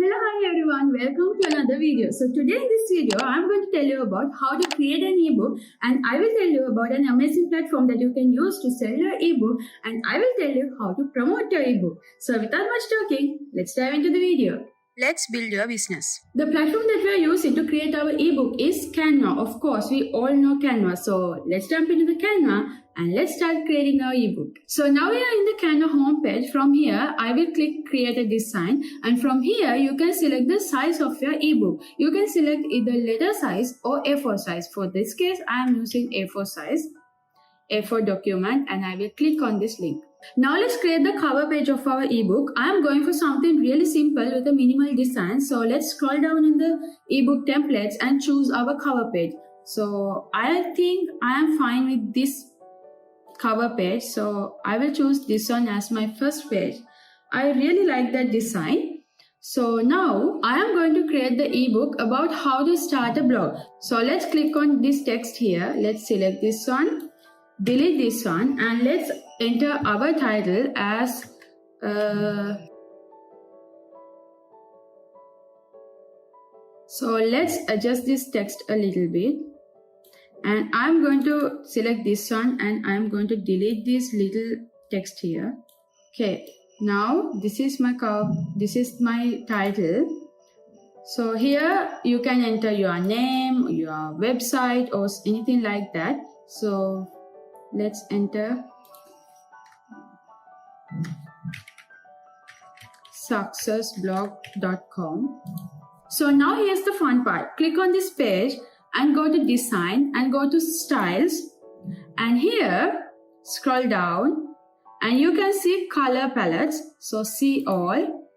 Hello, hi everyone, welcome to another video. So today in this video, I'm going to tell you about how to create an ebook, and I will tell you about an amazing platform that you can use to sell your ebook, and I will tell you how to promote your ebook. So without much talking, let's dive into the video. Let's build your business. The platform that we are using to create our ebook is Canva. Of course, we all know Canva. So let's jump into the Canva and let's start creating our ebook. So now we are in the Canva homepage. From here, I will click create a design, and from here you can select the size of your ebook. You can select either letter size or A4 size. For this case, I am using A4 size, A4 document, and I will click on this link. Now let's create the cover page of our ebook. I am going for something really simple with a minimal design. So let's scroll down in the ebook templates and choose our cover page. So I think I am fine with this cover page. So I will choose this one as my first page. I really like that design. So now I am going to create the ebook about how to start a blog. So let's click on this text here. Let's select this one, delete this one, and let's enter our title as so let's adjust this text a little bit, and I'm going to select this one and I'm going to delete this little text here. Okay, now this is my title. So here you can enter your name, your website, or anything like that. So let's enter successblog.com. So now here's the fun part. Click on this page and go to design and go to styles, and here scroll down and you can see color palettes. So see all,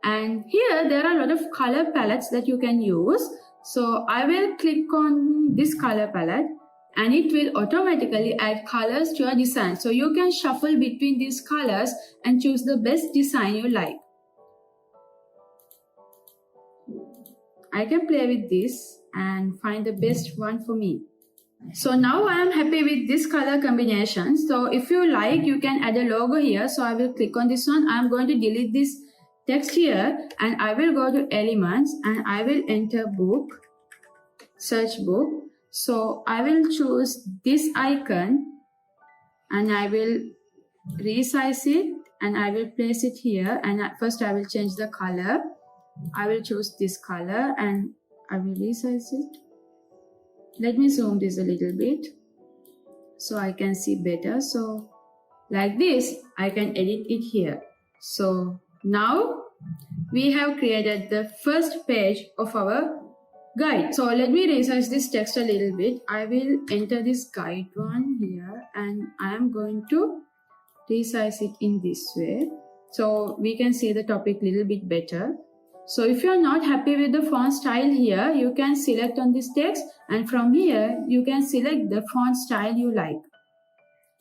and here there are a lot of color palettes that you can use. So I will click on this color palette and it will automatically add colors to your design. So you can shuffle between these colors and choose the best design you like. I can play with this and find the best one for me. So now I am happy with this color combination. So if you like, you can add a logo here. So I will click on this one. I am going to delete this text here and I will go to elements and I will enter book, search book. So I will choose this icon and I will resize it and I will place it here, and first I will change the color. I will choose this color and I will resize it. Let me zoom this a little bit so I can see better. So like this, I can edit it here. So now we have created the first page of our guide. So let me resize this text a little bit. I will enter this guide one here and I am going to resize it in this way so we can see the topic a little bit better. So if you are not happy with the font style here, you can select on this text, and from here you can select the font style you like.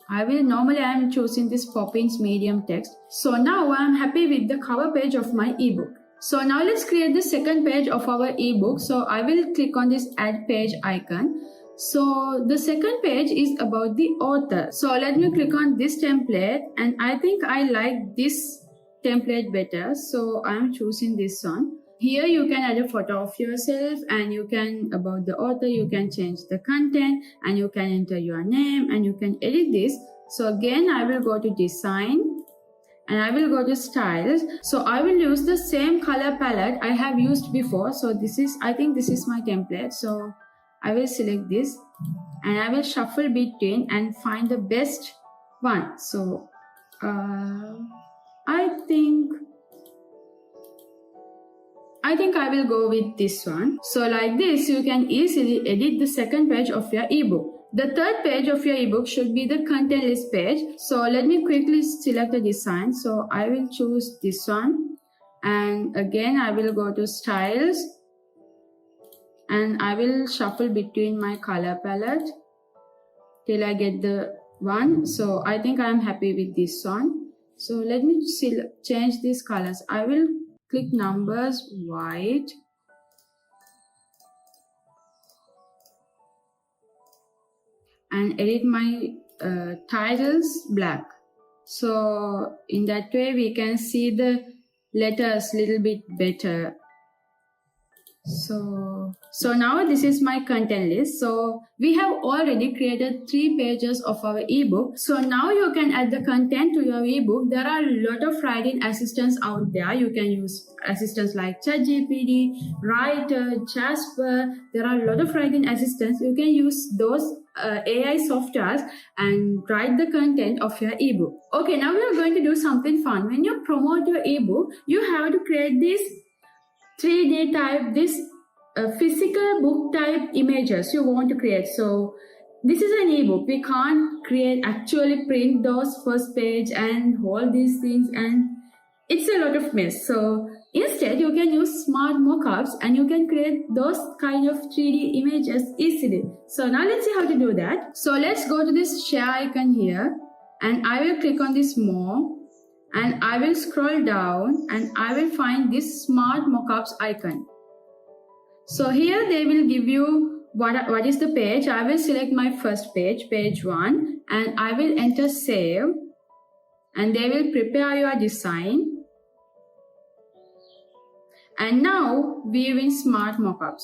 I am choosing this Poppins medium text. So now I am happy with the cover page of my ebook. So now let's create the second page of our ebook. So I will click on this add page icon. So the second page is about the author. So let me click on this template, and I think I like this template better. So I'm choosing this one. Here you can add a photo of yourself, and you can, about the author, you can change the content and you can enter your name and you can edit this. So again, I will go to design and I will go to styles. So I will use the same color palette I have used before. So I think this is my template. So I will select this and I will shuffle between and find the best one. So I think I will go with this one. So like this, you can easily edit the second page of your ebook. The third page of your ebook should be the content list page. So let me quickly select a design. So I will choose this one. And again, I will go to styles. And I will shuffle between my color palette till I get the one. So I think I am happy with this one. So let me change these colors. I will click numbers white. And edit my titles black. So in that way we can see the letters little bit better So now this is my content list. So we have already created 3 pages of our ebook. So now you can add the content to your ebook. There are a lot of writing assistants out there. You can use assistants like ChatGPT, Writer, Jasper. There are a lot of writing assistants. You can use those AI softwares and write the content of your ebook. Okay, now we are going to do something fun. When you promote your ebook, you have to create this 3D type, this physical book type images you want to create. So this is an ebook. We can't actually print those first page and all these things, and it's a lot of mess. So instead you can use smart mockups and you can create those kind of 3D images easily. So now let's see how to do that. So let's go to this share icon here, and I will click on this more. And I will scroll down and I will find this smart mockups icon. So here they will give you what is the page. I will select my first page, page 1, and I will enter save, and they will prepare your design. And now view in smart mockups.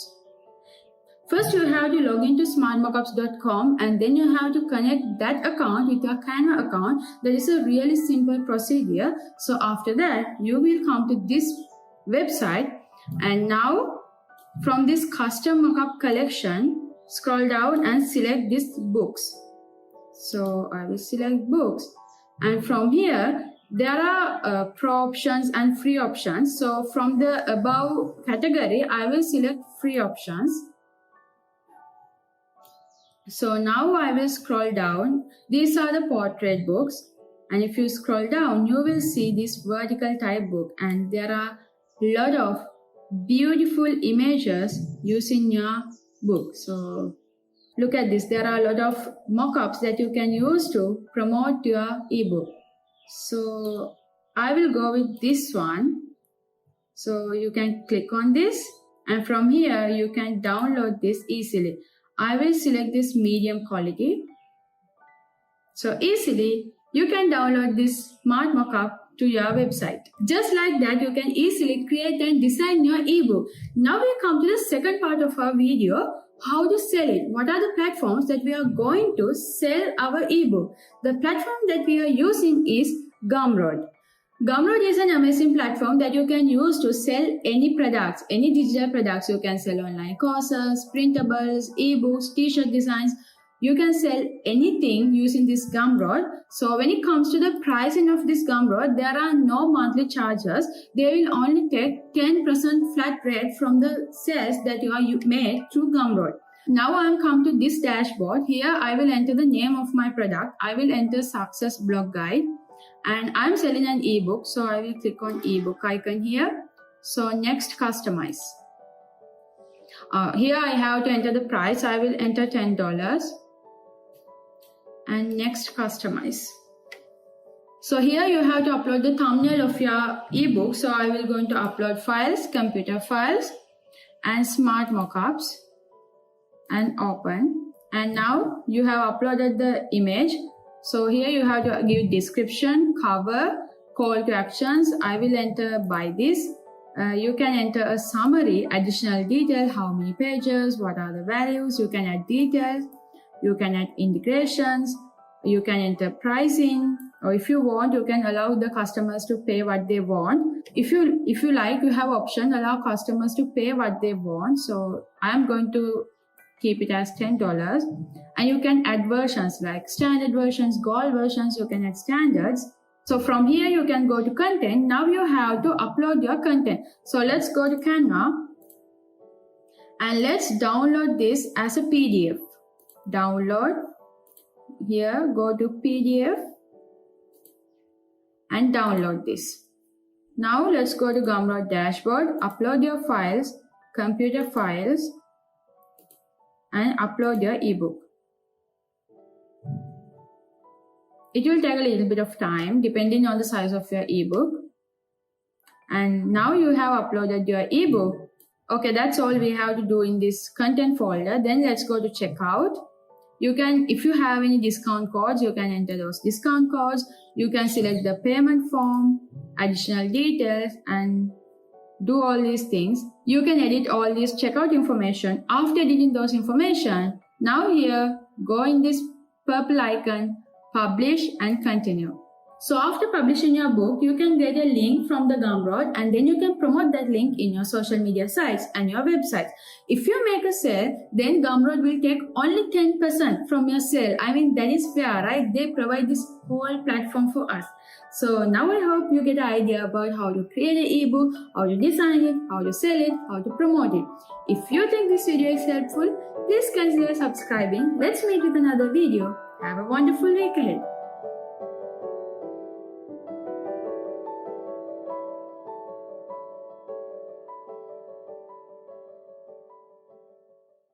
First, you have to log into smartmockups.com, and then you have to connect that account with your Canva account. That is a really simple procedure. So after that, you will come to this website, and now from this custom mockup collection, scroll down and select this books. So I will select books, and from here there are pro options and free options. So from the above category, I will select free options. So now I will scroll down. These are the portrait books, and if you scroll down, you will see this vertical type book, and there are a lot of beautiful images using your book. So look at this. There are a lot of mock-ups that you can use to promote your ebook. So I will go with this one. So you can click on this, and from here you can download this easily. I will select this medium quality. So easily you can download this smart mockup to your website. Just like that, you can easily create and design your ebook. Now we come to the second part of our video, how to sell it. What are the platforms that we are going to sell our ebook? The platform that we are using is Gumroad. Gumroad is an amazing platform that you can use to sell any products, any digital products. You can sell online courses, printables, ebooks, t-shirt designs. You can sell anything using this Gumroad. So when it comes to the pricing of this Gumroad, there are no monthly charges. They will only take 10% flat rate from the sales that you are made through Gumroad. Now I am come to this dashboard. Here I will enter the name of my product. I will enter Success Blog Guide. And I'm selling an ebook, so I will click on ebook icon here. So next, customize. Here I have to enter the price. I will enter $10. And next, customize. So here you have to upload the thumbnail of your ebook. So I will going to upload files, computer files, and smart mockups, and open. And now you have uploaded the image. So here you have to give description, cover, call to actions. I will enter by this. You can enter a summary, additional detail, how many pages, what are the values. You can add details. You can add integrations. You can enter pricing. Or if you want, you can allow the customers to pay what they want. If you like, you have option, allow customers to pay what they want. So I'm going to keep it as $10. And you can add versions like standard versions, gold versions. You can add standards. So from here you can go to content. Now you have to upload your content. So let's go to Canva and let's download this as a PDF. Download. Here, go to PDF and download this. Now let's go to Gumroad dashboard. Upload your files, computer files, and upload your ebook. It will take a little bit of time depending on the size of your ebook. And now you have uploaded your ebook. Okay, that's all we have to do in this content folder. Then let's go to checkout. You can, if you have any discount codes, you can enter those discount codes. You can select the payment form, additional details, and do all these things, you can edit all this checkout information. After editing those information, now here, go in this purple icon, publish and continue. So after publishing your book, you can get a link from the Gumroad and then you can promote that link in your social media sites and your websites. If you make a sale, then Gumroad will take only 10% from your sale. I mean, that is fair, right? They provide this whole platform for us. So now I hope you get an idea about how to create an ebook, how to design it, how to sell it, how to promote it. If you think this video is helpful, please consider subscribing. Let's meet with another video. Have a wonderful week ahead.